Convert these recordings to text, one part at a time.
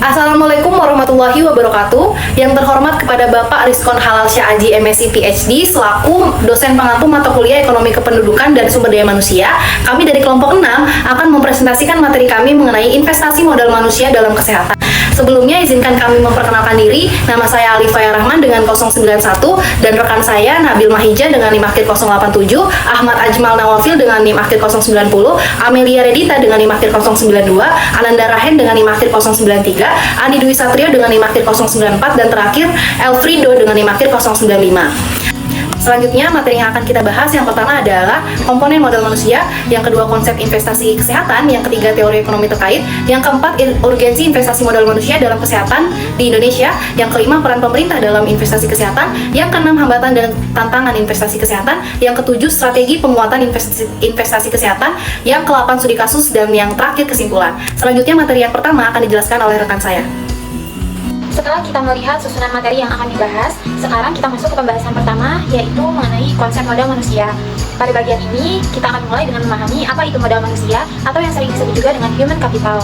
Assalamualaikum warahmatullahi wabarakatuh. Yang terhormat kepada Bapak Rizkon Halal Syaaji MSc PhD selaku dosen pengampu mata kuliah Ekonomi Kependudukan dan Sumber Daya Manusia, kami dari kelompok 6 akan mempresentasikan materi kami mengenai investasi modal manusia dalam kesehatan. Sebelumnya izinkan kami memperkenalkan diri. Nama saya Alifaya Rahman dengan 091 dan rekan saya Nabil Mahija dengan NIM akhir 087, Ahmad Ajmal Nawafil dengan NIM akhir 090, Amelia Redita dengan NIM akhir 092, Ananda Rahen dengan NIM akhir 093, Andi Dwi Satrio dengan NIM akhir 094, dan terakhir Elfrido dengan NIM akhir 095. Selanjutnya, materi yang akan kita bahas yang pertama adalah komponen modal manusia, yang kedua konsep investasi kesehatan, yang ketiga teori ekonomi terkait, yang keempat urgensi investasi modal manusia dalam kesehatan di Indonesia, yang kelima peran pemerintah dalam investasi kesehatan, yang keenam hambatan dan tantangan investasi kesehatan, yang ketujuh strategi penguatan investasi kesehatan, yang ke-8 studi kasus, dan yang terakhir kesimpulan. Selanjutnya materi yang pertama akan dijelaskan oleh rekan saya. Setelah kita melihat susunan materi yang akan dibahas, sekarang kita masuk ke pembahasan pertama, yaitu mengenai konsep modal manusia. Pada bagian ini, kita akan mulai dengan memahami apa itu modal manusia, atau yang sering disebut juga dengan human capital.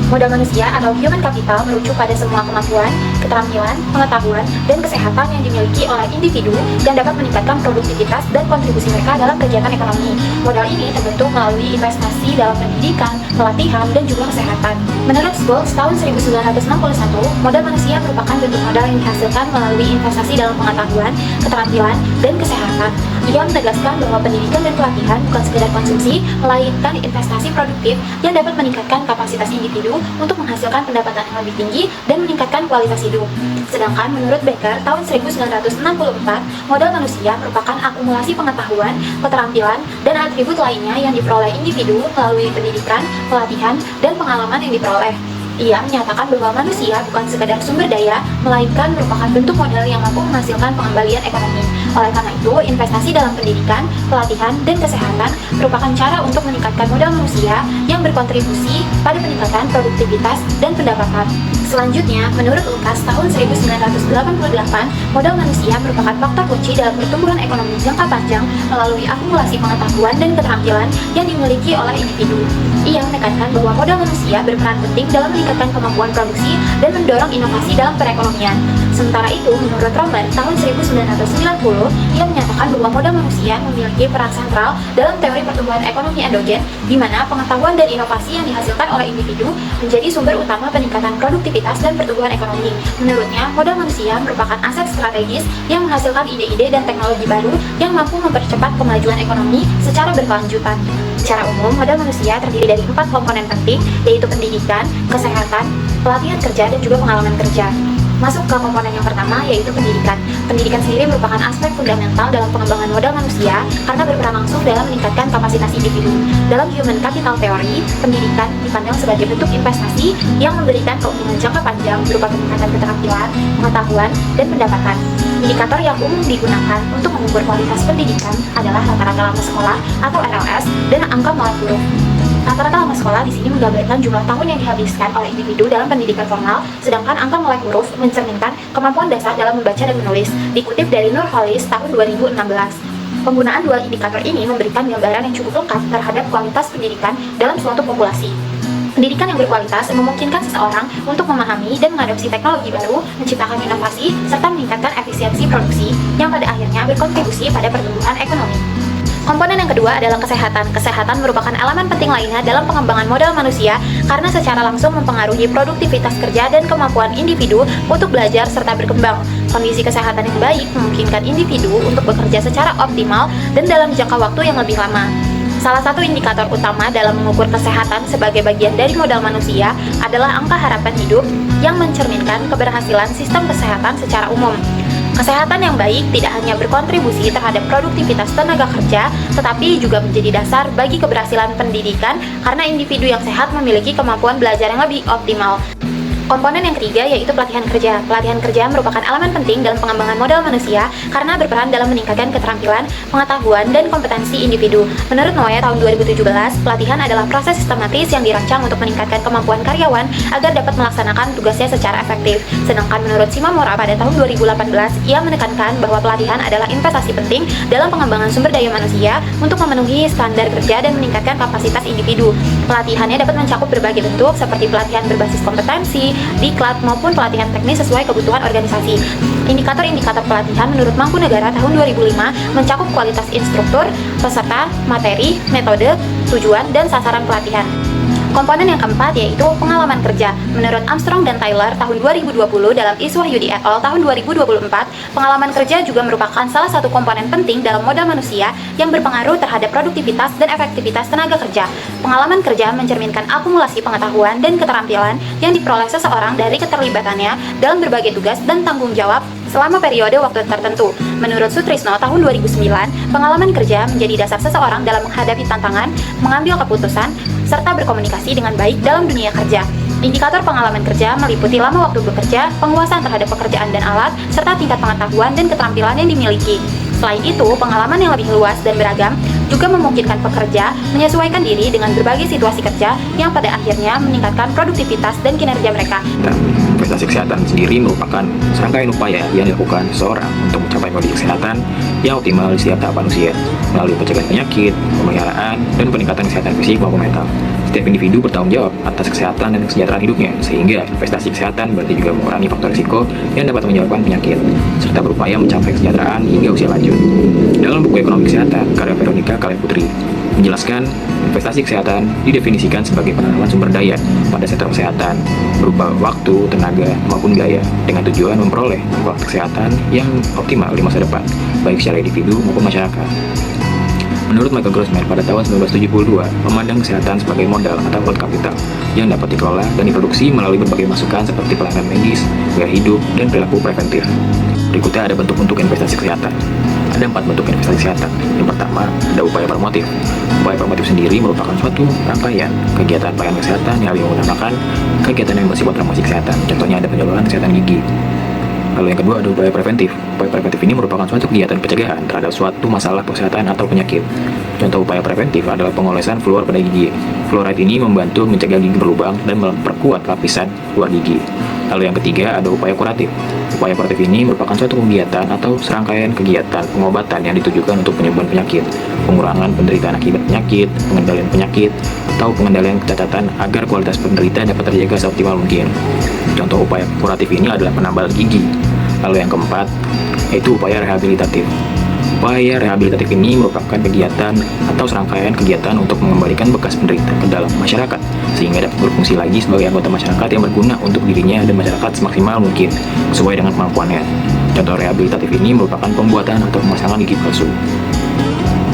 Modal manusia atau human capital merujuk pada semua kemampuan, keterampilan, pengetahuan, dan kesehatan yang dimiliki oleh individu yang dapat meningkatkan produktivitas dan kontribusi mereka dalam kegiatan ekonomi. Modal ini terbentuk melalui investasi dalam pendidikan, pelatihan, dan juga kesehatan. Menurut Stolz tahun 1961, modal manusia merupakan bentuk modal yang dihasilkan melalui investasi dalam pengetahuan, keterampilan, dan kesehatan. Ia menegaskan bahwa pendidikan dan pelatihan bukan sekedar konsumsi, melainkan investasi produktif yang dapat meningkatkan kapasitas individu untuk menghasilkan pendapatan yang lebih tinggi dan meningkatkan kualitas hidup. Sedangkan menurut Becker tahun 1964, modal manusia merupakan akumulasi pengetahuan, keterampilan, dan atribut lainnya yang diperoleh individu melalui pendidikan, pelatihan, dan pengalaman yang diperoleh. Ia menyatakan bahwa manusia bukan sekadar sumber daya, melainkan merupakan bentuk modal yang mampu menghasilkan pengembalian ekonomi. Oleh karena itu, investasi dalam pendidikan, pelatihan, dan kesehatan merupakan cara untuk meningkatkan modal manusia yang berkontribusi pada peningkatan produktivitas dan pendapatan. Selanjutnya, menurut Lukas tahun 1988, modal manusia merupakan faktor kunci dalam pertumbuhan ekonomi jangka panjang melalui akumulasi pengetahuan dan keterampilan yang dimiliki oleh individu. Ia menekankan bahwa modal manusia berperan penting dalam meningkatkan kemampuan produksi dan mendorong inovasi dalam perekonomian. Sementara itu, menurut Romer tahun 1990, ia menyatakan bahwa modal manusia memiliki peran sentral dalam teori pertumbuhan ekonomi endogen, di mana pengetahuan dan inovasi yang dihasilkan oleh individu menjadi sumber utama peningkatan produktivitas dan pertumbuhan ekonomi. Menurutnya, modal manusia merupakan aset strategis yang menghasilkan ide-ide dan teknologi baru yang mampu mempercepat kemajuan ekonomi secara berkelanjutan. Secara umum, modal manusia terdiri dari 4 komponen penting, yaitu pendidikan, kesehatan, pelatihan kerja, dan juga pengalaman kerja. Masuk ke komponen yang pertama, yaitu pendidikan. Pendidikan sendiri merupakan aspek fundamental dalam pengembangan modal manusia karena berperan langsung dalam meningkatkan kapasitas individu. Dalam human capital theory, pendidikan dipandang sebagai bentuk investasi yang memberikan keuntungan jangka panjang berupa peningkatan keterampilan, pengetahuan, dan pendapatan. Indikator yang umum digunakan untuk mengukur kualitas pendidikan adalah rata-rata lama sekolah atau RLS dan angka molek huruf. Rata-rata lama sekolah di sini menggambarkan jumlah tahun yang dihabiskan oleh individu dalam pendidikan formal, sedangkan angka molek huruf mencerminkan kemampuan dasar dalam membaca dan menulis. Dikutip dari Nurholis tahun 2016. Penggunaan dua indikator ini memberikan gambaran yang cukup lengkap terhadap kualitas pendidikan dalam suatu populasi. Pendidikan yang berkualitas memungkinkan seseorang untuk memahami dan mengadopsi teknologi baru, menciptakan inovasi, serta meningkatkan efisiensi produksi yang pada akhirnya berkontribusi pada pertumbuhan ekonomi. Komponen yang kedua adalah kesehatan. Kesehatan merupakan elemen penting lainnya dalam pengembangan modal manusia karena secara langsung mempengaruhi produktivitas kerja dan kemampuan individu untuk belajar serta berkembang. Kondisi kesehatan yang baik memungkinkan individu untuk bekerja secara optimal dan dalam jangka waktu yang lebih lama. Salah satu indikator utama dalam mengukur kesehatan sebagai bagian dari modal manusia adalah angka harapan hidup yang mencerminkan keberhasilan sistem kesehatan secara umum. Kesehatan yang baik tidak hanya berkontribusi terhadap produktivitas tenaga kerja, tetapi juga menjadi dasar bagi keberhasilan pendidikan karena individu yang sehat memiliki kemampuan belajar yang lebih optimal. Komponen yang ketiga yaitu pelatihan kerja. Pelatihan kerja merupakan elemen penting dalam pengembangan modal manusia karena berperan dalam meningkatkan keterampilan, pengetahuan, dan kompetensi individu. Menurut Noe tahun 2017, pelatihan adalah proses sistematis yang dirancang untuk meningkatkan kemampuan karyawan agar dapat melaksanakan tugasnya secara efektif. Sedangkan menurut Shimamura pada tahun 2018, ia menekankan bahwa pelatihan adalah investasi penting dalam pengembangan sumber daya manusia untuk memenuhi standar kerja dan meningkatkan kapasitas individu. Pelatihannya dapat mencakup berbagai bentuk seperti pelatihan berbasis kompetensi, diklat maupun pelatihan teknis sesuai kebutuhan organisasi. Indikator-indikator pelatihan menurut Mangku Negara tahun 2005 mencakup kualitas instruktur, peserta, materi, metode, tujuan, dan sasaran pelatihan. Komponen yang keempat yaitu pengalaman kerja. Menurut Armstrong dan Taylor tahun 2020 dalam Iswah Yudi et al. Tahun 2024, pengalaman kerja juga merupakan salah satu komponen penting dalam modal manusia yang berpengaruh terhadap produktivitas dan efektivitas tenaga kerja. Pengalaman kerja mencerminkan akumulasi pengetahuan dan keterampilan yang diperoleh seseorang dari keterlibatannya dalam berbagai tugas dan tanggung jawab selama periode waktu tertentu. Menurut Sutrisno tahun 2009, pengalaman kerja menjadi dasar seseorang dalam menghadapi tantangan, mengambil keputusan, serta berkomunikasi dengan baik dalam dunia kerja. Indikator pengalaman kerja meliputi lama waktu bekerja, penguasaan terhadap pekerjaan dan alat, serta tingkat pengetahuan dan keterampilan yang dimiliki. Selain itu, pengalaman yang lebih luas dan beragam juga memungkinkan pekerja menyesuaikan diri dengan berbagai situasi kerja yang pada akhirnya meningkatkan produktivitas dan kinerja mereka. Investasi kesehatan sendiri merupakan serangkaian upaya yang dilakukan seseorang untuk mencapai kondisi kesehatan yang optimal di setiap tahapan usia melalui pencegahan penyakit, pemeliharaan, dan peningkatan kesehatan fisik maupun mental. Setiap individu bertanggung jawab atas kesehatan dan kesejahteraan hidupnya, sehingga investasi kesehatan berarti juga mengurangi faktor risiko yang dapat menyebabkan penyakit, serta berupaya mencapai kesejahteraan hingga usia lanjut. Dalam buku Ekonomi Kesehatan, karya Veronica Kalian Putri, menjelaskan investasi kesehatan didefinisikan sebagai penanaman sumber daya pada sektor kesehatan berupa waktu, tenaga, maupun biaya dengan tujuan memperoleh kualitas kesehatan yang optimal di masa depan, baik secara individu maupun masyarakat. Menurut Michael Grossman pada tahun 1972, memandang kesehatan sebagai modal atau output kapital yang dapat dikelola dan diproduksi melalui berbagai masukan seperti pelayanan medis, gaya hidup, dan perilaku preventif. Berikutnya ada bentuk-bentuk investasi kesehatan. Ada 4 bentuk investasi kesehatan. Yang pertama, ada upaya promotif. Upaya promotif sendiri merupakan suatu rangkaian kegiatan pelayanan kesehatan yang lebih menggunakan kegiatan yang bersifat promosi kesehatan. Contohnya ada penyaluran kesehatan gigi. Lalu yang kedua ada upaya preventif. Upaya preventif ini merupakan suatu kegiatan pencegahan terhadap suatu masalah kesehatan atau penyakit. Contoh upaya preventif adalah pengolesan fluor pada gigi. Fluoride ini membantu mencegah gigi berlubang dan memperkuat lapisan luar gigi. Lalu yang ketiga ada upaya kuratif. Upaya kuratif ini merupakan suatu kegiatan atau serangkaian kegiatan pengobatan yang ditujukan untuk penyembuhan penyakit, pengurangan penderitaan akibat penyakit, pengendalian penyakit, atau pengendalian catatan agar kualitas penderita dapat terjaga seoptimal mungkin. Contoh upaya kuratif ini adalah penambal gigi. Lalu yang keempat, yaitu upaya rehabilitatif. Upaya rehabilitatif ini merupakan kegiatan atau serangkaian kegiatan untuk mengembalikan bekas penderita ke dalam masyarakat sehingga dapat berfungsi lagi sebagai anggota masyarakat yang berguna untuk dirinya dan masyarakat semaksimal mungkin sesuai dengan kemampuannya. Contoh rehabilitatif ini merupakan pembuatan atau pemasangan gigi palsu.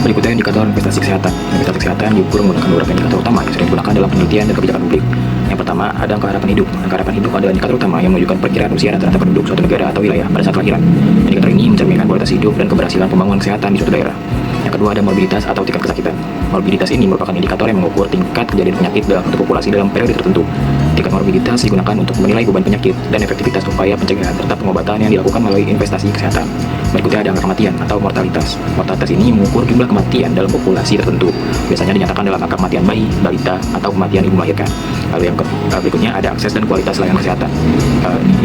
Berikutnya indikator investasi kesehatan. Investasi kesehatan diukur menggunakan beberapa indikator utama yang sering digunakan dalam penelitian dan kebijakan publik. Yang pertama, ada angka harapan hidup. Angka harapan hidup adalah indikator utama yang menunjukkan perkiraan usia rata-rata penduduk suatu negara atau wilayah pada saat kelahiran. Indikator ini mencerminkan kualitas hidup dan keberhasilan pembangunan kesehatan di suatu daerah. Yang kedua ada morbiditas atau tingkat kesakitan. Morbiditas ini merupakan indikator yang mengukur tingkat kejadian penyakit dalam satu populasi dalam periode tertentu. Tingkat morbiditas digunakan untuk menilai beban penyakit dan efektivitas upaya pencegahan serta pengobatan yang dilakukan melalui investasi kesehatan. Berikutnya ada angka kematian atau mortalitas. Mortalitas ini mengukur jumlah kematian dalam populasi tertentu. Biasanya dinyatakan dalam angka kematian bayi, balita, atau kematian ibu melahirkan. Lalu yang berikutnya ada akses dan kualitas layanan kesehatan.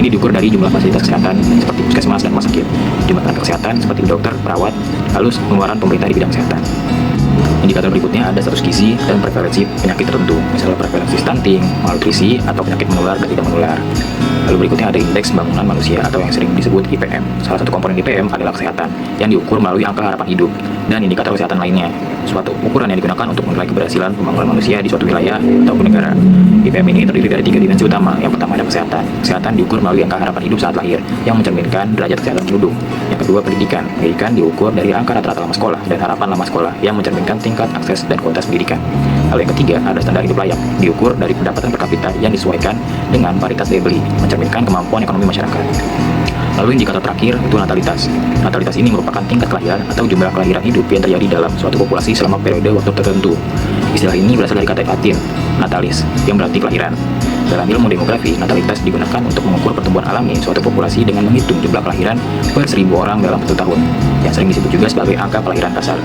Ini diukur dari jumlah fasilitas kesehatan seperti puskesmas dan rumah sakit, jumlah tenaga kesehatan seperti dokter, perawat, lalu pengeluaran pemerintah di bidang kesehatan. Indikator berikutnya ada status gizi dan prevalensi penyakit tertentu, misalnya prevalensi stunting, malnutrisi, atau penyakit menular dan tidak menular. Lalu berikutnya ada indeks pembangunan manusia atau yang sering disebut IPM. Salah satu komponen IPM adalah kesehatan yang diukur melalui angka harapan hidup dan indikator kesehatan lainnya. Suatu ukuran yang digunakan untuk menilai keberhasilan pembangunan manusia di suatu wilayah ataupun negara. IPM ini terdiri dari 3 dimensi utama. Yang pertama ada kesehatan. Kesehatan diukur melalui angka harapan hidup saat lahir yang mencerminkan derajat kesehatan penduduk. Yang kedua pendidikan. Pendidikan diukur dari angka rata-rata lama sekolah dan harapan lama sekolah yang mencerminkan tingkat akses dan kualitas pendidikan. Lalu yang ketiga ada standar hidup layak. Diukur dari pendapatan per kapita yang disesuaikan dengan paritas daya beli, mencerminkan kemampuan ekonomi masyarakat. Lalu indikator terakhir itu natalitas. Natalitas ini merupakan tingkat kelahiran atau jumlah kelahiran hidup yang terjadi dalam suatu populasi selama periode waktu tertentu. Istilah ini berasal dari kata Latin, natalis, yang berarti kelahiran. Dalam ilmu demografi, natalitas digunakan untuk mengukur pertumbuhan alami suatu populasi dengan menghitung jumlah kelahiran per 1000 orang dalam 1 tahun, yang sering disebut juga sebagai angka kelahiran kasar.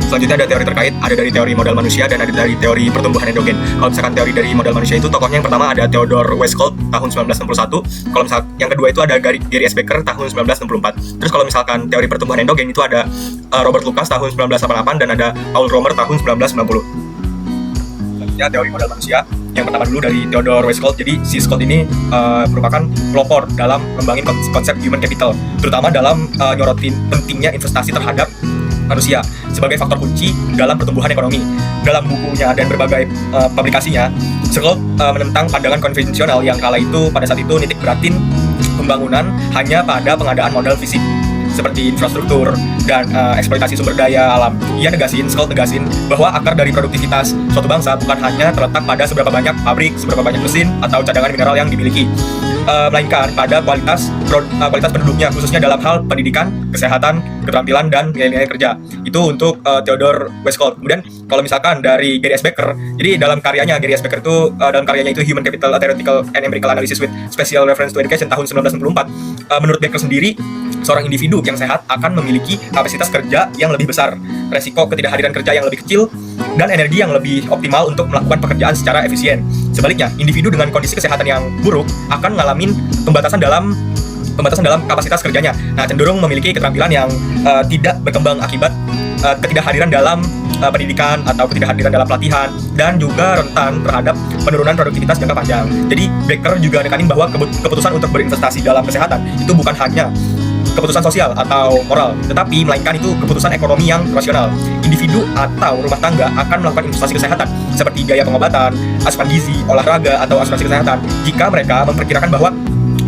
Selanjutnya ada teori terkait, ada dari teori modal manusia dan ada dari teori pertumbuhan endogen. Kalau misalkan teori dari modal manusia itu tokohnya yang pertama ada Theodore Westcott tahun 1961. Kalau misalkan yang kedua itu ada Gary S. Becker tahun 1964. Terus kalau misalkan teori pertumbuhan endogen itu ada Robert Lucas tahun 1988 dan ada Paul Romer tahun 1990. Selanjutnya teori modal manusia Yang pertama dulu dari Theodore Westcott. Jadi si Scott ini merupakan pelopor dalam mengembangin konsep human capital, terutama dalam nyorotin pentingnya investasi terhadap manusia sebagai faktor kunci dalam pertumbuhan ekonomi. Dalam bukunya dan berbagai publikasinya, Scott menentang pandangan konvensional yang kala itu pada saat itu nitik beratin pembangunan hanya pada pengadaan modal fisik seperti infrastruktur dan eksploitasi sumber daya alam. Scott negasin bahwa akar dari produktivitas suatu bangsa bukan hanya terletak pada seberapa banyak pabrik, seberapa banyak mesin atau cadangan mineral yang dimiliki, melainkan pada kualitas penduduknya, khususnya dalam hal pendidikan, kesehatan, keterampilan, dan nilai-nilai kerja. Itu untuk Theodore Westcott. Kemudian kalau misalkan dari Gary S. Becker, jadi dalam karyanya Gary S. Becker itu dalam karyanya itu Human Capital, A Theoretical and Empirical Analysis with Special Reference to Education tahun 1964, menurut Becker sendiri, seorang individu yang sehat akan memiliki kapasitas kerja yang lebih besar, resiko ketidakhadiran kerja yang lebih kecil, dan energi yang lebih optimal untuk melakukan pekerjaan secara efisien. Sebaliknya, individu dengan kondisi kesehatan yang buruk akan ngalamin pembatasan dalam kapasitas kerjanya. Nah, cenderung memiliki keterampilan yang tidak berkembang akibat ketidakhadiran dalam pendidikan atau ketidakhadiran dalam pelatihan, dan juga rentan terhadap penurunan produktivitas jangka panjang. Jadi, Becker juga nekanin bahwa keputusan untuk berinvestasi dalam kesehatan itu bukan hanya keputusan sosial atau moral, tetapi melainkan itu keputusan ekonomi yang rasional. Individu atau rumah tangga akan melakukan investasi kesehatan seperti biaya pengobatan, asupan gizi, olahraga, atau asuransi kesehatan jika mereka memperkirakan bahwa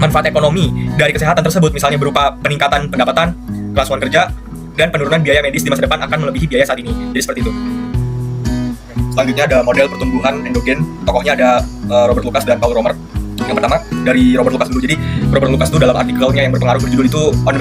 manfaat ekonomi dari kesehatan tersebut, misalnya berupa peningkatan pendapatan, kelangsungan kerja, dan penurunan biaya medis di masa depan akan melebihi biaya saat ini. Jadi seperti itu. Selanjutnya ada model pertumbuhan endogen. Tokohnya ada Robert Lucas dan Paul Romer. Yang pertama dari Robert Lucas dulu. Jadi Robert Lucas itu dalam artikelnya yang berpengaruh berjudul itu On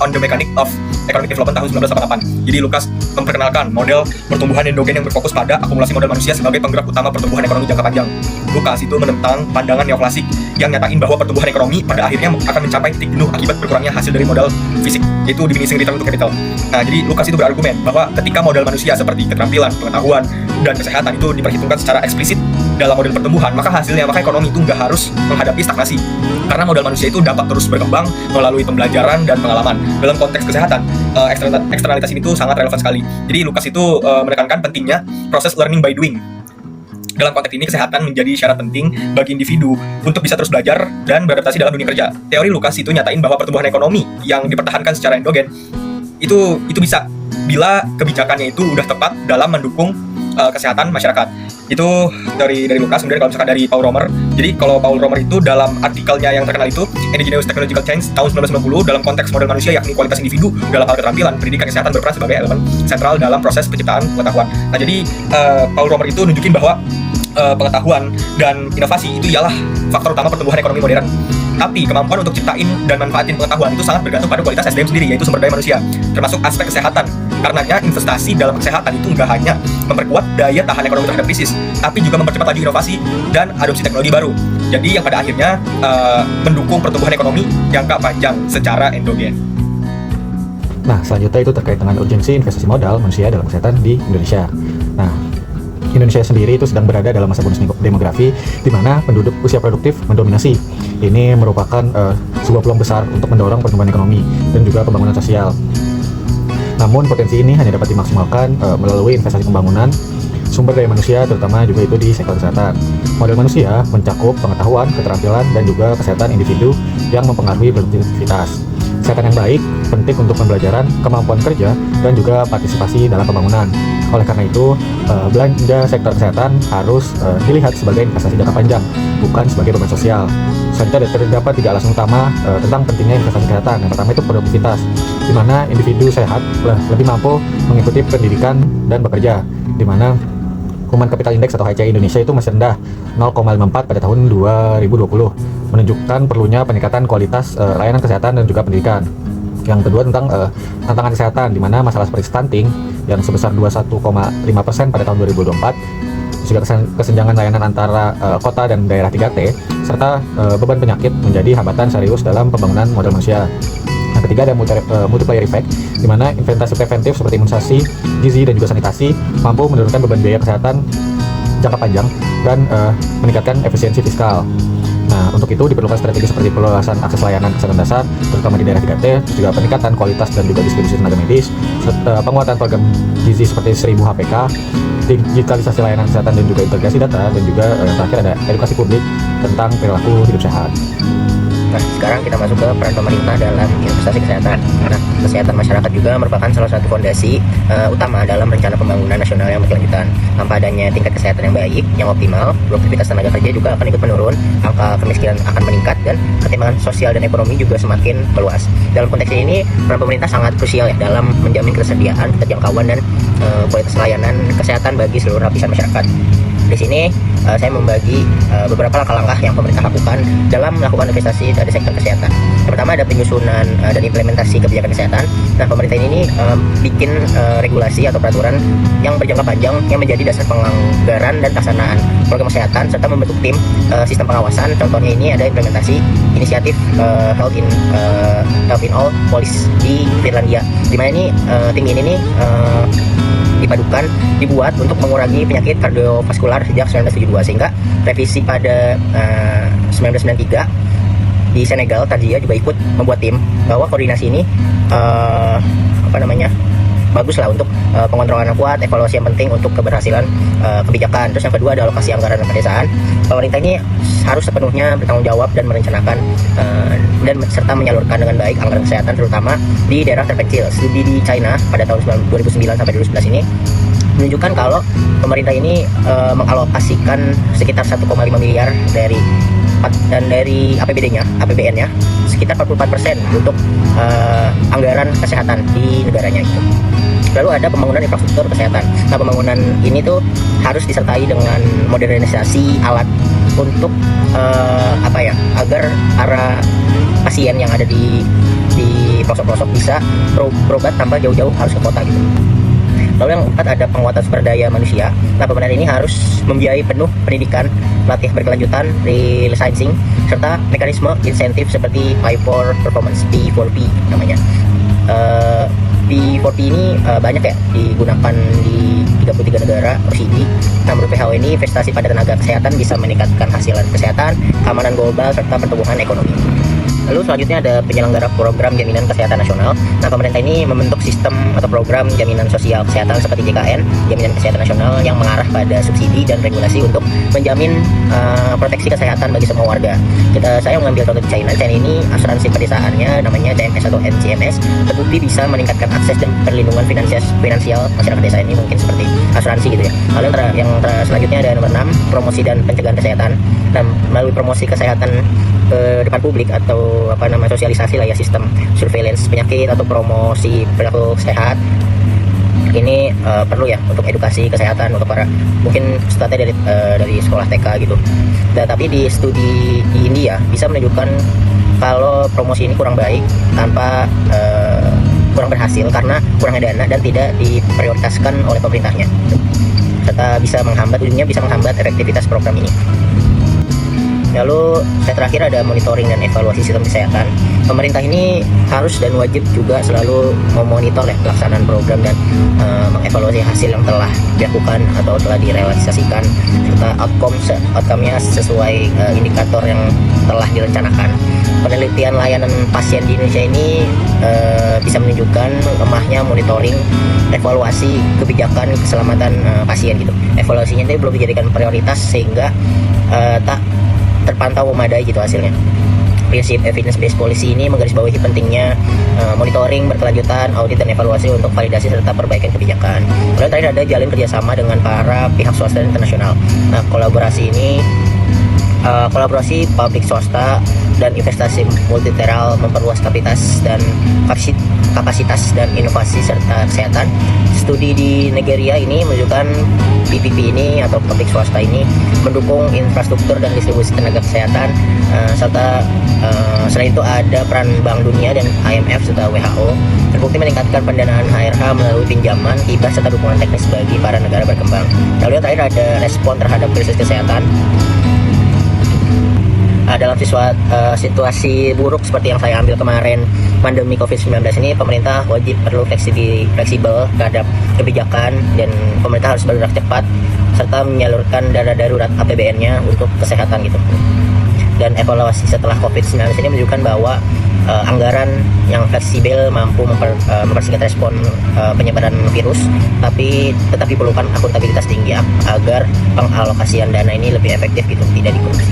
the Mechanic of Economic Development tahun 1988. Jadi Lucas memperkenalkan model pertumbuhan endogen yang berfokus pada akumulasi modal manusia sebagai penggerak utama pertumbuhan ekonomi jangka panjang. Lucas itu menentang pandangan neoklasik yang nyatain bahwa pertumbuhan ekonomi pada akhirnya akan mencapai titik jenuh akibat berkurangnya hasil dari modal fisik, yaitu diminishing return to capital. Nah, jadi Lucas itu berargumen bahwa ketika modal manusia seperti keterampilan, pengetahuan, dan kesehatan itu diperhitungkan secara eksplisit dalam model pertumbuhan, maka ekonomi itu nggak harus menghadapi stagnasi, karena modal manusia itu dapat terus berkembang melalui pembelajaran dan pengalaman. Dalam konteks kesehatan, eksternalitas ini tuh sangat relevan sekali. Jadi Lucas itu menekankan pentingnya proses learning by doing. Dalam konteks ini, kesehatan menjadi syarat penting bagi individu untuk bisa terus belajar dan beradaptasi dalam dunia kerja. Teori Lucas itu nyatain bahwa pertumbuhan ekonomi yang dipertahankan secara endogen itu bisa bila kebijakannya itu udah tepat dalam mendukung kesehatan masyarakat. Itu dari Lucas. Kemudian kalau misalkan dari Paul Romer, jadi kalau Paul Romer itu dalam artikelnya yang terkenal itu Endogenous Technological Change tahun 1990, dalam konteks model manusia yakni kualitas individu dalam hal keterampilan, pendidikan, kesehatan berperan sebagai elemen sentral dalam proses penciptaan pengetahuan. Nah, jadi Paul Romer itu nunjukin bahwa pengetahuan dan inovasi itu ialah faktor utama pertumbuhan ekonomi modern. Tapi kemampuan untuk ciptain dan manfaatin pengetahuan itu sangat bergantung pada kualitas SDM sendiri, yaitu sumber daya manusia, termasuk aspek kesehatan. Karenanya investasi dalam kesehatan itu nggak hanya memperkuat daya tahan ekonomi terhadap krisis, tapi juga mempercepat laju inovasi dan adopsi teknologi baru. Jadi yang pada akhirnya mendukung pertumbuhan ekonomi jangka panjang secara endogen. Nah, selanjutnya itu terkait dengan urgensi investasi modal manusia dalam kesehatan di Indonesia. Nah, Indonesia sendiri itu sedang berada dalam masa bonus demografi di mana penduduk usia produktif mendominasi. Ini merupakan sebuah peluang besar untuk mendorong pertumbuhan ekonomi dan juga pembangunan sosial. Namun potensi ini hanya dapat dimaksimalkan melalui investasi pembangunan sumber daya manusia, terutama juga itu di sektor kesehatan. Model manusia mencakup pengetahuan, keterampilan, dan juga kesehatan individu yang mempengaruhi produktivitas. Kesehatan yang baik penting untuk pembelajaran, kemampuan kerja, dan juga partisipasi dalam pembangunan. Oleh karena itu, belanja sektor kesehatan harus dilihat sebagai investasi jangka panjang, bukan sebagai beban sosial. Selanjutnya terdapat 3 alasan utama tentang pentingnya investasi kesehatan. Yang pertama itu produktivitas, di mana individu sehat lebih mampu mengikuti pendidikan dan bekerja, di mana Human Capital Index atau HCI Indonesia itu masih rendah 0,54 pada tahun 2020, menunjukkan perlunya peningkatan kualitas layanan kesehatan dan juga pendidikan. Yang kedua tentang tantangan kesehatan, di mana masalah seperti stunting yang sebesar 21,5% pada tahun 2024, juga kesenjangan layanan antara kota dan daerah 3T, serta beban penyakit menjadi hambatan serius dalam pembangunan modal manusia. Yang ketiga ada multiplier effect, di mana investasi preventif seperti imunisasi, gizi, dan juga sanitasi mampu menurunkan beban biaya kesehatan jangka panjang dan meningkatkan efisiensi fiskal. Nah, untuk itu diperlukan strategi seperti perluasan akses layanan kesehatan dasar, terutama di daerah 3T, terus juga peningkatan kualitas dan juga distribusi tenaga medis, serta penguatan program gizi seperti 1000 HPK, digitalisasi layanan kesehatan dan juga integrasi data, dan juga terakhir ada edukasi publik tentang perilaku hidup sehat. Nah, sekarang kita masuk ke peran pemerintah dalam investasi kesehatan. Nah, kesehatan masyarakat juga merupakan salah satu fondasi utama dalam rencana pembangunan nasional yang berkelanjutan. Tanpa adanya tingkat kesehatan yang baik, yang optimal, produktivitas tenaga kerja juga akan ikut menurun, angka kemiskinan akan meningkat, dan ketimpangan sosial dan ekonomi juga semakin meluas. Dalam konteks ini, peran pemerintah sangat krusial ya dalam menjamin ketersediaan, keterjangkauan, dan kualitas layanan kesehatan bagi seluruh lapisan masyarakat. Di sini saya membagi beberapa langkah-langkah yang pemerintah lakukan dalam melakukan investasi dari sektor kesehatan. Yang pertama ada penyusunan dan implementasi kebijakan kesehatan. Nah, pemerintah ini bikin regulasi atau peraturan yang berjangka panjang yang menjadi dasar penganggaran dan pelaksanaan program kesehatan, serta membentuk tim sistem pengawasan. Contohnya ini ada implementasi inisiatif Health in All Policy di Finlandia, di mana ini tim ini nih dibuat untuk mengurangi penyakit kardiovaskular sejak 1972, sehingga revisi pada 1993 di Senegal, Tanzania juga ikut membuat tim bahwa koordinasi ini bagus lah untuk pengontrolan yang kuat, evaluasi yang penting untuk keberhasilan kebijakan. Terus yang kedua ada alokasi anggaran dan pedesaan. Pemerintah ini harus sepenuhnya bertanggung jawab dan merencanakan dan serta menyalurkan dengan baik anggaran kesehatan, terutama di daerah terpencil. Studi di China pada tahun 2009 sampai 2011 ini menunjukkan kalau pemerintah ini mengalokasikan sekitar 1,5 miliar dari APBN-nya sekitar 44% untuk anggaran kesehatan di negaranya itu. Lalu ada pembangunan infrastruktur kesehatan. Nah, pembangunan ini tuh harus disertai dengan modernisasi alat untuk agar para pasien yang ada di pelosok-pelosok bisa berobat tanpa jauh-jauh harus ke kota gitu. Lalu yang keempat ada penguatan sumber daya manusia. Nah, pemerintah ini harus membiayai penuh pendidikan, latihan berkelanjutan, relicensing, serta mekanisme insentif seperti Pay for Performance, P4P namanya. P4P ini banyak ya digunakan di 33 negara OECD. Nah, menurut WHO ini investasi pada tenaga kesehatan bisa meningkatkan hasilan kesehatan, keamanan global, serta pertumbuhan ekonomi. Lalu selanjutnya ada penyelenggara program jaminan kesehatan nasional. Nah, pemerintah ini membentuk sistem atau program jaminan sosial kesehatan seperti JKN, jaminan kesehatan nasional, yang mengarah pada subsidi dan regulasi untuk menjamin proteksi kesehatan bagi semua warga. Saya mengambil contoh di China. China ini asuransi pedesaannya namanya CMS atau NCMS terbukti bisa meningkatkan akses dan perlindungan finansial masyarakat desa ini, mungkin seperti asuransi gitu ya. Lalu yang selanjutnya ada nomor 6, promosi dan pencegahan kesehatan. Nah, melalui promosi kesehatan ke depan publik atau sosialisasi lah ya, sistem surveillance penyakit atau promosi perilaku sehat ini perlu ya untuk edukasi kesehatan untuk para mungkin startnya dari sekolah TK gitu. Dan tapi di studi di India bisa menunjukkan kalau promosi ini kurang baik kurang berhasil karena kurangnya dana dan tidak diprioritaskan oleh pemerintahnya, serta ujungnya bisa menghambat efektivitas program ini. Lalu terakhir ada monitoring dan evaluasi sistem kesehatan. Pemerintah ini harus dan wajib juga selalu memonitor pelaksanaan program dan mengevaluasi hasil yang telah dilakukan atau telah direalisasikan, serta outcome-nya sesuai indikator yang telah direncanakan. Penelitian layanan pasien di Indonesia ini bisa menunjukkan lemahnya monitoring, evaluasi kebijakan keselamatan pasien gitu. Evaluasinya itu belum dijadikan prioritas sehingga tak terpantau memadai gitu hasilnya. Prinsip evidence-based policy ini menggarisbawahi pentingnya monitoring berkelanjutan, audit dan evaluasi untuk validasi serta perbaikan kebijakan. Lalu terakhir ada jalin kerjasama dengan para pihak swasta dan internasional. Nah, kolaborasi publik swasta dan investasi multilateral memperluas kapasitas dan inovasi serta kesehatan. Studi di Nigeria ini menunjukkan PPP ini atau publik swasta ini mendukung infrastruktur dan distribusi tenaga kesehatan, serta selain itu ada peran Bank Dunia dan IMF serta WHO terbukti meningkatkan pendanaan HRH melalui pinjaman, hibah serta dukungan teknis bagi para negara berkembang. Lalu yang terakhir ada respon terhadap krisis kesehatan. Dalam situasi buruk seperti yang saya ambil kemarin, pandemi COVID-19 ini, pemerintah perlu fleksibel terhadap kebijakan, dan pemerintah harus bergerak cepat serta menyalurkan dana darurat APBN-nya untuk kesehatan gitu. Dan evaluasi setelah COVID-19 ini menunjukkan bahwa anggaran yang fleksibel mampu mempersingkat respon penyebaran virus, tapi tetap diperlukan akuntabilitas tinggi agar pengalokasian dana ini lebih efektif gitu, tidak dikorupsi.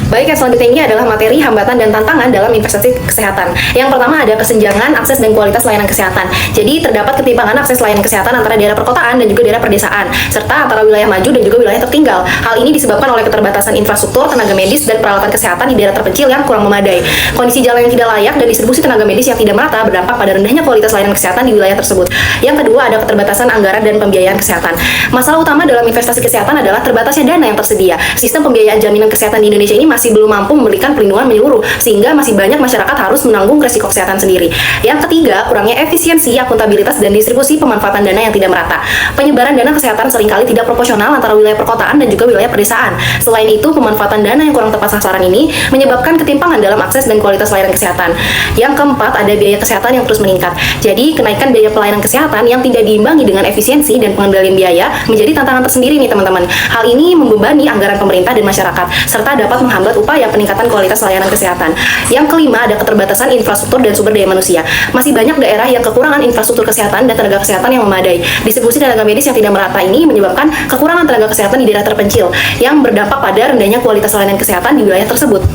Baik, yang selanjutnya ini adalah materi, hambatan, dan tantangan dalam investasi kesehatan. Yang pertama ada kesenjangan, akses, dan kualitas layanan kesehatan. Jadi terdapat ketimpangan akses layanan kesehatan antara daerah perkotaan dan juga daerah perdesaan, serta antara wilayah maju dan juga wilayah tertinggal. Hal ini disebabkan oleh keterbatasan infrastruktur, tenaga medis, dan peralatan kesehatan di daerah terpencil yang kurang memadai. Kondisi jalan yang tidak layak dan distribusi tenaga medis yang tidak merata berdampak pada rendahnya kualitas layanan kesehatan di wilayah tersebut. Yang kedua ada keterbatasan anggaran dan pembiayaan kesehatan. Masalah utama dalam investasi kesehatan adalah terbatasnya dana yang tersedia. Sistem pembiayaan jaminan kesehatan di Indonesia ini masih belum mampu memberikan perlindungan menyeluruh, sehingga masih banyak masyarakat harus menanggung risiko kesehatan sendiri. Yang ketiga, kurangnya efisiensi, akuntabilitas, dan distribusi pemanfaatan dana yang tidak merata. Penyebaran dana kesehatan seringkali tidak proporsional antara wilayah perkotaan dan juga wilayah pedesaan. Selain itu, pemanfaatan dana yang kurang tepat sasaran ini menyebabkan ketimpangan dalam akses dan kualitas layanan kesehatan. Yang keempat, ada biaya kesehatan yang terus meningkat. Jadi, kenaikan biaya pelayanan kesehatan yang tidak diimbangi dengan efisiensi dan pengendalian biaya menjadi tantangan tersendiri nih teman-teman. Hal ini membebani anggaran pemerintah dan masyarakat, serta dapat menghambat upaya peningkatan kualitas layanan kesehatan. Yang kelima, ada keterbatasan infrastruktur dan sumber daya manusia. Masih banyak daerah yang kekurangan infrastruktur kesehatan dan tenaga kesehatan yang memadai. Distribusi tenaga medis yang tidak merata ini menyebabkan kekurangan tenaga kesehatan di daerah terpencil yang berdampak pada rendahnya kualitas layanan kesehatan di wilayah tersebut.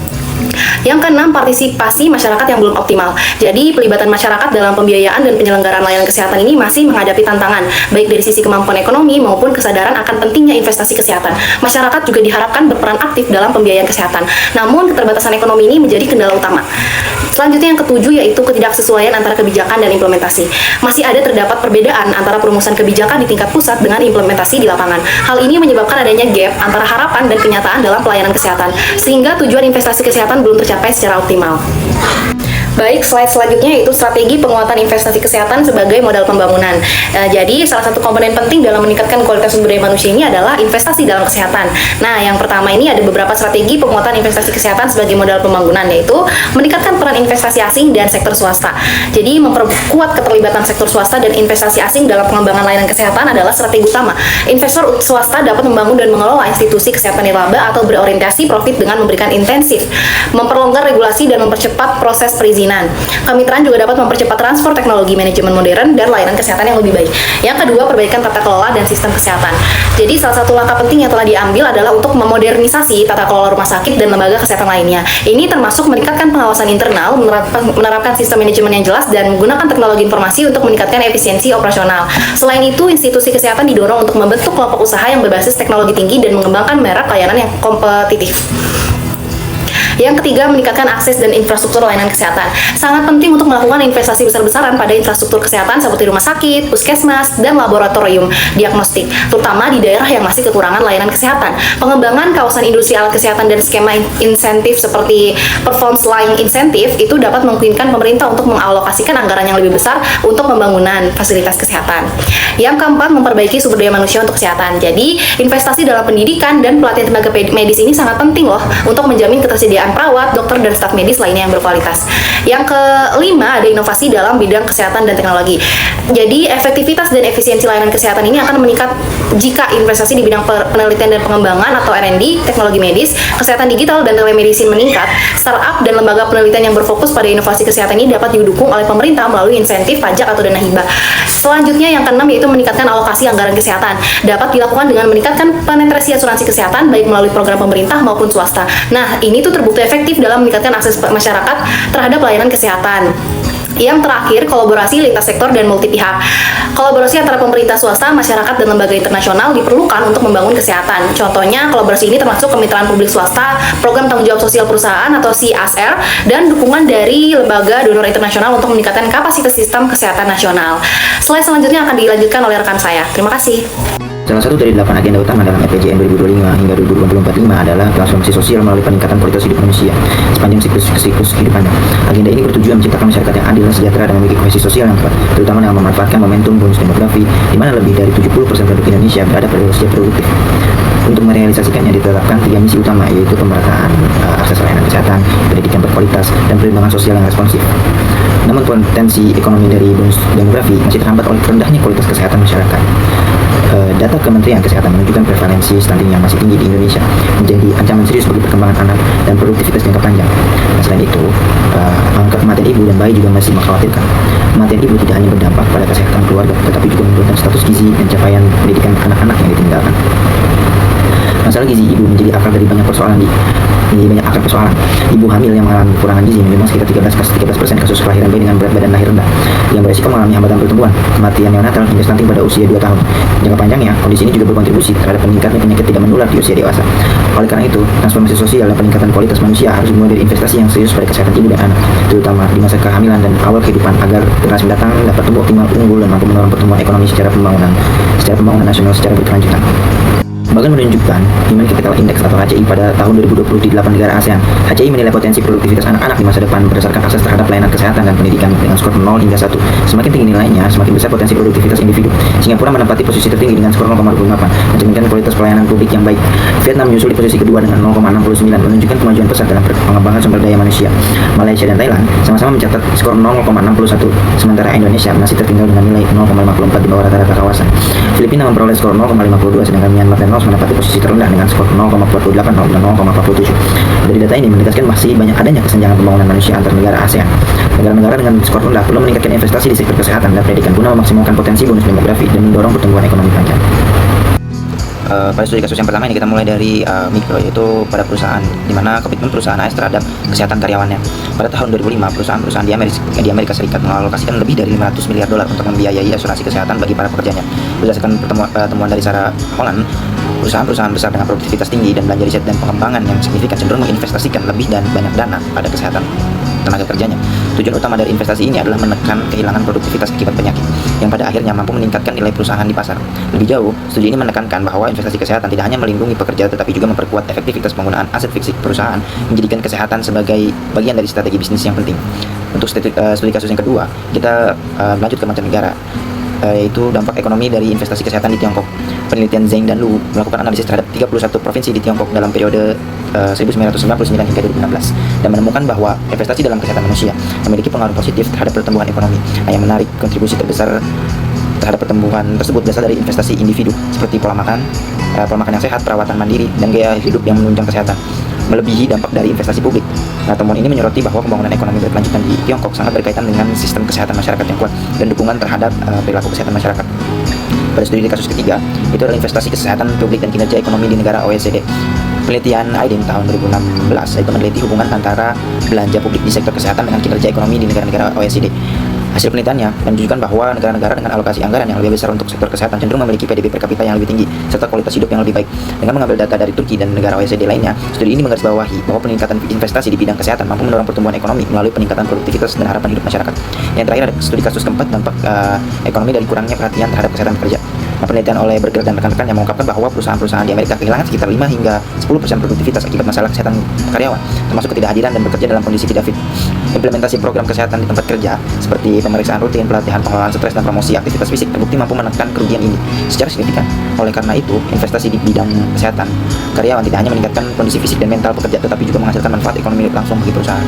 Yang keenam, partisipasi masyarakat yang belum optimal. Jadi, pelibatan masyarakat dalam pembiayaan dan penyelenggaraan layanan kesehatan ini masih menghadapi tantangan, baik dari sisi kemampuan ekonomi maupun kesadaran akan pentingnya investasi kesehatan. Masyarakat juga diharapkan berperan aktif dalam pembiayaan kesehatan. Namun, keterbatasan ekonomi ini menjadi kendala utama. Selanjutnya yang ketujuh yaitu ketidaksesuaian antara kebijakan dan implementasi. Masih ada terdapat perbedaan antara perumusan kebijakan di tingkat pusat dengan implementasi di lapangan. Hal ini menyebabkan adanya gap antara harapan dan kenyataan dalam pelayanan kesehatan, sehingga tujuan investasi kesehatan belum tercapai secara optimal. Baik, slide selanjutnya yaitu strategi penguatan investasi kesehatan sebagai modal pembangunan. Jadi, salah satu komponen penting dalam meningkatkan kualitas sumber daya manusia ini adalah investasi dalam kesehatan. Nah, yang pertama ini ada beberapa strategi penguatan investasi kesehatan sebagai modal pembangunan, yaitu meningkatkan peran investasi asing dan sektor swasta. Jadi, memperkuat keterlibatan sektor swasta dan investasi asing dalam pengembangan layanan kesehatan adalah strategi utama. Investor swasta dapat membangun dan mengelola institusi kesehatan nirlaba atau berorientasi profit dengan memberikan intensif, memperlonggar regulasi dan mempercepat proses perizinan. Kemitraan juga dapat mempercepat transfer teknologi manajemen modern dan layanan kesehatan yang lebih baik. Yang kedua, perbaikan tata kelola dan sistem kesehatan. Jadi, salah satu langkah penting yang telah diambil adalah untuk memodernisasi tata kelola rumah sakit dan lembaga kesehatan lainnya. Ini termasuk meningkatkan pengawasan internal, menerapkan sistem manajemen yang jelas, dan menggunakan teknologi informasi untuk meningkatkan efisiensi operasional. Selain itu, institusi kesehatan didorong untuk membentuk kelompok usaha yang berbasis teknologi tinggi dan mengembangkan merek layanan yang kompetitif. Yang ketiga, meningkatkan akses dan infrastruktur layanan kesehatan. Sangat penting untuk melakukan investasi besar-besaran pada infrastruktur kesehatan seperti rumah sakit, puskesmas, dan laboratorium diagnostik, terutama di daerah yang masih kekurangan layanan kesehatan. Pengembangan kawasan industri alat kesehatan dan skema insentif seperti performance line insentif itu dapat memungkinkan pemerintah untuk mengalokasikan anggaran yang lebih besar untuk pembangunan fasilitas kesehatan. Yang keempat, memperbaiki sumber daya manusia untuk kesehatan. Jadi, investasi dalam pendidikan dan pelatihan tenaga medis ini sangat penting loh untuk menjamin ketersediaan perawat, dokter, dan staf medis lainnya yang berkualitas. Yang kelima, ada inovasi dalam bidang kesehatan dan teknologi. Jadi, efektivitas dan efisiensi layanan kesehatan ini akan meningkat jika investasi di bidang penelitian dan pengembangan atau R&D, teknologi medis, kesehatan digital, dan telemedicine meningkat. Startup dan lembaga penelitian yang berfokus pada inovasi kesehatan ini dapat didukung oleh pemerintah melalui insentif, pajak, atau dana hibah. Selanjutnya, yang keenam yaitu meningkatkan alokasi anggaran kesehatan. Dapat dilakukan dengan meningkatkan penetrasi asuransi kesehatan baik melalui program pemerintah maupun swasta. Nah, ini tuh terbukti efektif dalam meningkatkan akses masyarakat terhadap layanan kesehatan. Yang terakhir, kolaborasi lintas sektor dan multi pihak. Kolaborasi antara pemerintah swasta, masyarakat, dan lembaga internasional diperlukan untuk membangun kesehatan. Contohnya, kolaborasi ini termasuk kemitraan publik swasta, program tanggung jawab sosial perusahaan atau CSR, dan dukungan dari lembaga donor internasional untuk meningkatkan kapasitas sistem kesehatan nasional. Slide selanjutnya akan dilanjutkan oleh rekan saya. Terima kasih. Salah satu dari 8 agenda utama dalam RPJM 2025 hingga 2045 adalah transformasi sosial melalui peningkatan kualitas hidup manusia sepanjang siklus kehidupannya. Agenda ini bertujuan menciptakan masyarakat yang adil dan sejahtera dan memiliki kohesi sosial yang kuat, terutama dengan memanfaatkan momentum bonus demografi, di mana lebih dari 70% penduduk Indonesia berada pada usia produktif. Untuk merealisasikannya ditetapkan 3 misi utama, yaitu pemerataan akses layanan kesehatan, pendidikan berkualitas, dan perlindungan sosial yang responsif. Namun potensi ekonomi dari bonus demografi masih terhambat oleh rendahnya kualitas kesehatan masyarakat. Data Kementerian Kesehatan menunjukkan prevalensi stunting yang masih tinggi di Indonesia menjadi ancaman serius bagi perkembangan anak dan produktivitas jangka panjang. Nah, selain itu, angka kematian ibu dan bayi juga masih mengkhawatirkan. Kematian ibu tidak hanya berdampak pada kesehatan keluarga, tetapi juga menurunkan status gizi dan capaian pendidikan anak-anak yang ditinggalkan. Masalah gizi ibu menjadi akar dari banyak persoalan Ibu hamil yang mengalami kekurangan gizi memang sekitar 13% kasus kelahiran bayi dengan berat badan lahir rendah yang beresiko mengalami hambatan pertumbuhan, kematian neonatal hingga stunting pada usia 2 tahun. Jangka panjangnya, kondisi ini juga berkontribusi terhadap meningkatnya penyakit tidak menular di usia dewasa. Oleh karena itu, transformasi sosial dan peningkatan kualitas manusia harus dimulai dari investasi yang serius pada kesehatan ibu dan anak, terutama di masa kehamilan dan awal kehidupan, agar generasi mendatang dapat tumbuh optimal, unggul, dan mampu mendorong pertumbuhan ekonomi secara pembangunan nasional secara berkelanjutan. Bahkan menunjukkan Human Capital Index atau HCI pada tahun 2020 di 8 negara ASEAN. HCI menilai potensi produktivitas anak-anak di masa depan berdasarkan akses terhadap layanan kesehatan dan pendidikan dengan skor 0 hingga 1. Semakin tinggi nilainya, semakin besar potensi produktivitas individu. Singapura menempati posisi tertinggi dengan skor 0,28, mencerminkan kualitas pelayanan publik yang baik. Vietnam menyusul di posisi kedua dengan 0,69, menunjukkan kemajuan pesat dalam pengembangan sumber daya manusia. Malaysia dan Thailand sama-sama mencatat skor 0,61, sementara Indonesia masih tertinggal dengan nilai 0,54 di bawah rata-rata kawasan. Filipina memperoleh skor 0,52, sedangkan Myanmar dan Laos menempati posisi terendah dengan skor 0,48 dan 0,47. Dari data ini menegaskan masih banyak adanya kesenjangan pembangunan manusia antar negara ASEAN. Negara-negara dengan skor rendah perlu meningkatkan investasi di sektor kesehatan dan pendidikan guna memaksimalkan potensi bonus demografi dan mendorong pertumbuhan ekonomi panjang. Pada studi kasus yang pertama ini kita mulai dari mikro, yaitu pada perusahaan, di mana komitmen perusahaan AS terhadap kesehatan karyawannya. Pada tahun 2005, perusahaan-perusahaan di Amerika Serikat mengalokasikan lebih dari $500 miliar untuk membiayai asuransi kesehatan bagi para pekerjanya. Berdasarkan temuan dari Sarah Holland, perusahaan-perusahaan besar dengan produktivitas tinggi dan belanja riset dan pengembangan yang signifikan cenderung menginvestasikan lebih dan banyak dana pada kesehatan tenaga kerjanya. Tujuan utama dari investasi ini adalah menekan kehilangan produktivitas akibat penyakit, yang pada akhirnya mampu meningkatkan nilai perusahaan di pasar. Lebih jauh, studi ini menekankan bahwa investasi kesehatan tidak hanya melindungi pekerja, tetapi juga memperkuat efektivitas penggunaan aset fisik perusahaan, menjadikan kesehatan sebagai bagian dari strategi bisnis yang penting. Untuk studi kasus yang kedua, kita lanjut ke mancanegara, yaitu dampak ekonomi dari investasi kesehatan di Tiongkok. Penelitian Zheng dan Lu melakukan analisis terhadap 31 provinsi di Tiongkok dalam periode 1999 hingga 2016 dan menemukan bahwa investasi dalam kesehatan manusia memiliki pengaruh positif terhadap pertumbuhan ekonomi. Yang menarik, kontribusi terbesar terhadap pertumbuhan tersebut berasal dari investasi individu seperti pola makan yang sehat, perawatan mandiri, dan gaya hidup yang menunjang kesehatan, melebihi dampak dari investasi publik. Nah, temuan ini menyoroti bahwa pembangunan ekonomi berkelanjutan di Tiongkok sangat berkaitan dengan sistem kesehatan masyarakat yang kuat dan dukungan terhadap perilaku kesehatan masyarakat. Pada studi kasus ketiga, itu adalah investasi kesehatan publik dan kinerja ekonomi di negara OECD. Penelitian Aydin tahun 2016 itu meneliti hubungan antara belanja publik di sektor kesehatan dengan kinerja ekonomi di negara-negara OECD. Hasil penelitiannya menunjukkan bahwa negara-negara dengan alokasi anggaran yang lebih besar untuk sektor kesehatan cenderung memiliki PDB per kapita yang lebih tinggi serta kualitas hidup yang lebih baik. Dengan mengambil data dari Turki dan negara OECD lainnya, studi ini menggarisbawahi bahwa peningkatan investasi di bidang kesehatan mampu mendorong pertumbuhan ekonomi melalui peningkatan produktivitas dan harapan hidup masyarakat. Yang terakhir ada studi kasus keempat, dampak ekonomi dari kurangnya perhatian terhadap kesehatan pekerja. Nah, penelitian oleh Berger dan rekan-rekan yang mengungkapkan bahwa perusahaan-perusahaan di Amerika kehilangan sekitar 5 hingga 10% produktivitas akibat masalah kesehatan karyawan, termasuk ketidakhadiran dan bekerja dalam kondisi tidak fit. Implementasi program kesehatan di tempat kerja seperti pemeriksaan rutin, pelatihan pengelolaan stres, dan promosi aktivitas fisik terbukti mampu menekan kerugian ini secara signifikan. Oleh karena itu, investasi di bidang kesehatan karyawan tidak hanya meningkatkan kondisi fisik dan mental pekerja, tetapi juga menghasilkan manfaat ekonomi langsung bagi perusahaan.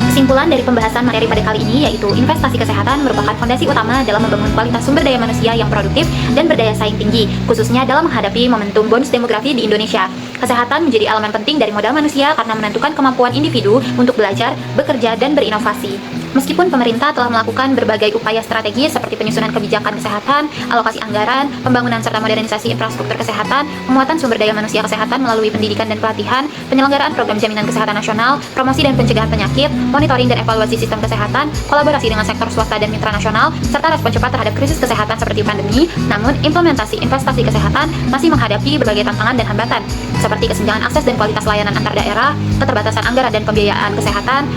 Kesimpulan dari pembahasan materi pada kali ini yaitu investasi kesehatan merupakan fondasi utama dalam membangun kualitas sumber daya manusia yang produktif dan berdaya saing tinggi, khususnya dalam menghadapi momentum bonus demografi di Indonesia. Kesehatan menjadi elemen penting dari modal manusia karena menentukan kemampuan individu untuk belajar, bekerja, dan berinovasi. Meskipun pemerintah telah melakukan berbagai upaya strategis seperti penyusunan kebijakan kesehatan, alokasi anggaran, pembangunan serta modernisasi infrastruktur kesehatan, penguatan sumber daya manusia kesehatan melalui pendidikan dan pelatihan, penyelenggaraan program jaminan kesehatan nasional, promosi dan pencegahan penyakit, monitoring dan evaluasi sistem kesehatan, kolaborasi dengan sektor swasta dan mitra nasional, serta respon cepat terhadap krisis kesehatan seperti pandemi, namun implementasi investasi kesehatan masih menghadapi berbagai tantangan dan hambatan, seperti kesenjangan akses dan kualitas layanan antar daerah, keterbatasan anggaran dan pembiayaan kesehatan,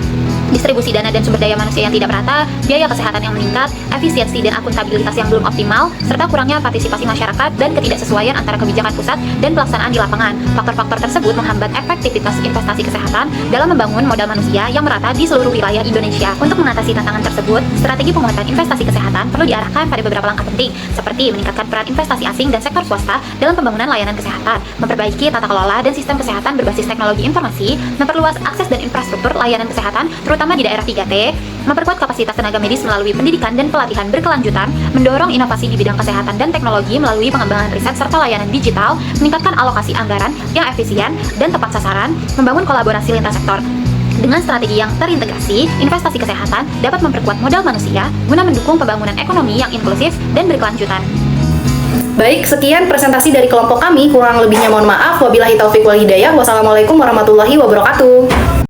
distribusi dana dan sumber daya manusia yang tidak merata, biaya kesehatan yang meningkat, efisiensi dan akuntabilitas yang belum optimal, serta kurangnya partisipasi masyarakat dan ketidaksesuaian antara kebijakan pusat dan pelaksanaan di lapangan. Faktor-faktor tersebut menghambat efektivitas investasi kesehatan dalam membangun modal manusia yang merata di seluruh wilayah Indonesia. Untuk mengatasi tantangan tersebut, strategi penguatan investasi kesehatan perlu diarahkan pada beberapa langkah penting, seperti meningkatkan peran investasi asing dan sektor swasta dalam pembangunan layanan kesehatan, memperbaiki tata kelola dan sistem kesehatan berbasis teknologi informasi, memperluas akses dan infrastruktur layanan kesehatan, terutama di daerah 3T, memperkuat kapasitas tenaga medis melalui pendidikan dan pelatihan berkelanjutan, mendorong inovasi di bidang kesehatan dan teknologi melalui pengembangan riset serta layanan digital, meningkatkan alokasi anggaran yang efisien dan tepat sasaran, membangun kolaborasi lintas sektor. Dengan strategi yang terintegrasi, investasi kesehatan dapat memperkuat modal manusia guna mendukung pembangunan ekonomi yang inklusif dan berkelanjutan. Baik, sekian presentasi dari kelompok kami. Kurang lebihnya mohon maaf. Wabillahi taufiq wal hidayah. Wassalamualaikum warahmatullahi wabarakatuh.